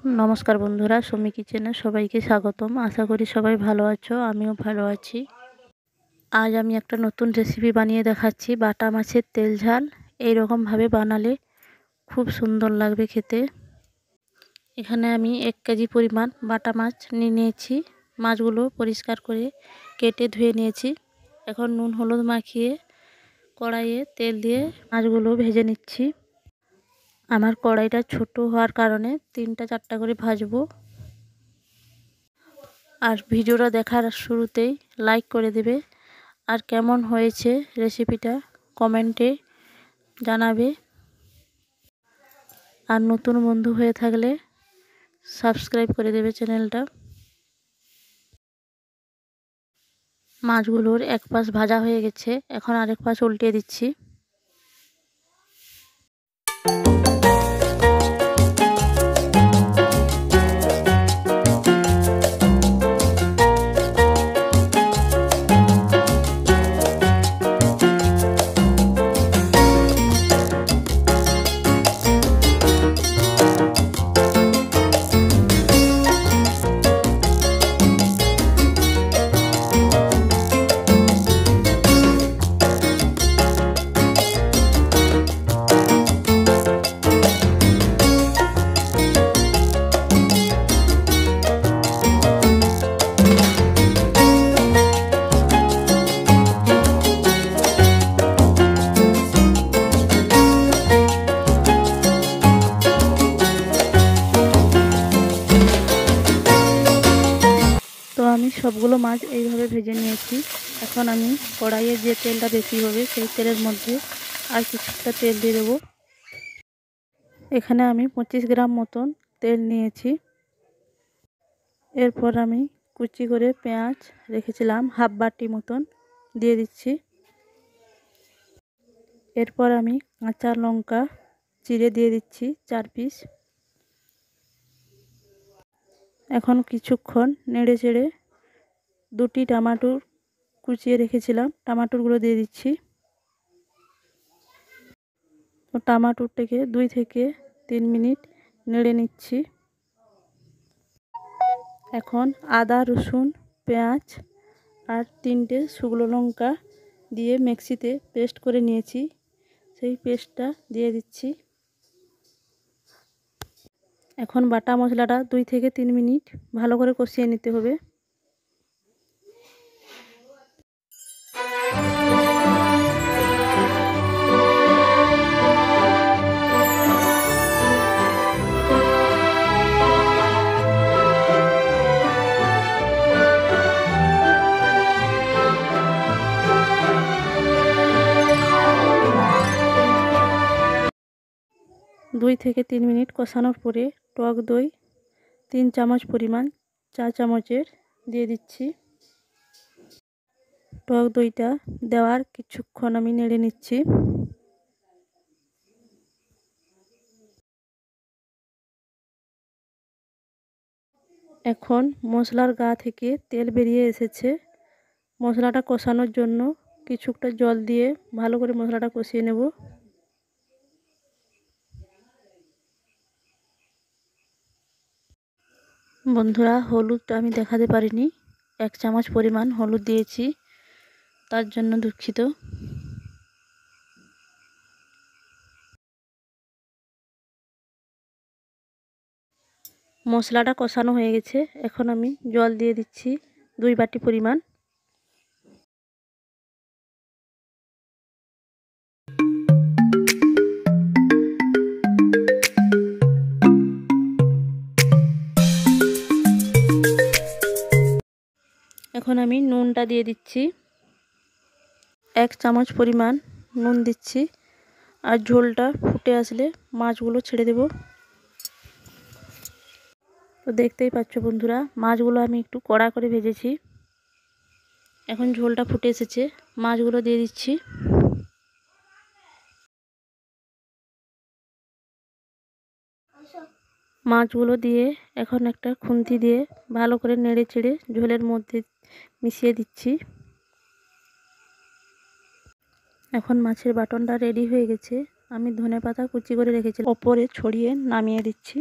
नमस्कार बंधुरा सुमी किचेने सबाइके स्वागतम। आशा करी सबाई भालो आछो, आमिओ भालो आछि। आज आमी एकटा नतून रेसिपि बानिये देखाच्छि बाटा माछेर तेल झाल। एई रकम भावे बानाले खूब सुंदर लागबे खेते। एखाने आमी 1 केजी परिमाण बाटा माछ निये निয়েছি। माछगुलो परिष्कार करे केटे धुए निয়েছি। এখন নুন হলুদ মাখিয়ে কড়াইয়ে তেল দিয়ে মাছগুলো ভেজে নিচ্ছি। আমার কড়াইটা ছোট হওয়ার কারণে 3টা 4টা করে ভাজবো। আর ভিডিওটা দেখার শুরুতেই লাইক করে দেবে, আর কেমন হয়েছে রেসিপিটা কমেন্টে জানাবে। আর নতুন বন্ধু হয়ে থাকলে সাবস্ক্রাইব করে দেবে চ্যানেলটা। মাছগুলোর এক পাশ ভাজা হয়ে গেছে, এখন আরেক পাশ উল্টিয়ে দিচ্ছি। তো আমি সবগুলো মাছ এইভাবে ভেজে নিয়েছি। এখন আমি কড়াইয়ে যে তেলটা বেশি হবে সেই তেলের মধ্যে আর কিছুটা তেল দিয়ে দেবো। এখানে আমি 25 গ্রাম মতন তেল নিয়েছি। এরপর আমি কুচি করে পেঁয়াজ রেখেছিলাম হাফ বাটি মতন দিয়ে দিচ্ছি। এরপর আমি কাঁচা লঙ্কা চিড়ে দিয়ে দিচ্ছি 4 পিস। এখন কিছুক্ষণ নেড়ে চেড়ে 2টি টমেটো কুচিয়ে রেখেছিলাম, টমেটোগুলো দিয়ে দিচ্ছি। তো টমেটোটাকে 2 থেকে 3 মিনিট নেড়ে নিচ্ছি। এখন আদা রসুন পেঁয়াজ আর 3টে শুকনো লঙ্কা দিয়ে মিক্সিতে পেস্ট করে নিয়েছি, সেই পেস্টটা দিয়ে দিচ্ছি। এখন বাটা মশলাটা 2 থেকে 3 মিনিট ভালো করে কষিয়ে নিতে হবে। দুই থেকে 3 মিনিট কষানোর পরে টক দই 3 চামচ পরিমাণ চা চামচের দিয়ে দিচ্ছি। টক দইটা দেওয়ার কিছুক্ষণ আমি নেড়ে নিচ্ছি। এখন মশলার গা থেকে তেল বেরিয়ে এসেছে। মশলাটা কষানোর জন্য কিছুটা জল দিয়ে ভালো করে মশলাটা কষিয়ে নেব। বন্ধুরা হলুদটা আমি দেখাতে পারিনি, 1 চামচ পরিমাণ হলুদ দিয়েছি, তার জন্য দুঃখিত। মশলাটা কষানো হয়ে গেছে, এখন আমি জল দিয়ে দিচ্ছি 2 বাটি পরিমাণ। এখন আমি নুনটা দিয়ে দিচ্ছি, 1 চামচ পরিমাণ নুন দিচ্ছি। আর ঝোলটা ফুটে আসলে মাছগুলো ছেড়ে দেব। তো দেখতেই পাচ্ছ বন্ধুরা, মাছগুলো আমি একটু কড়া করে ভেজেছি। এখন ঝোলটা ফুটে এসেছে, মাছগুলো দিয়ে দিচ্ছি। মাছগুলো দিয়ে এখন একটা খুন্তি দিয়ে ভালো করে নেড়ে চেড়ে ঝোলের মধ্যে মিশিয়ে দিচ্ছি। এখন মাছের বাটনটা রেডি হয়ে গেছে। আমি ধনেপাতা কুচি করে রেখেছি, ওপরে ছড়িয়ে নামিয়ে দিচ্ছি।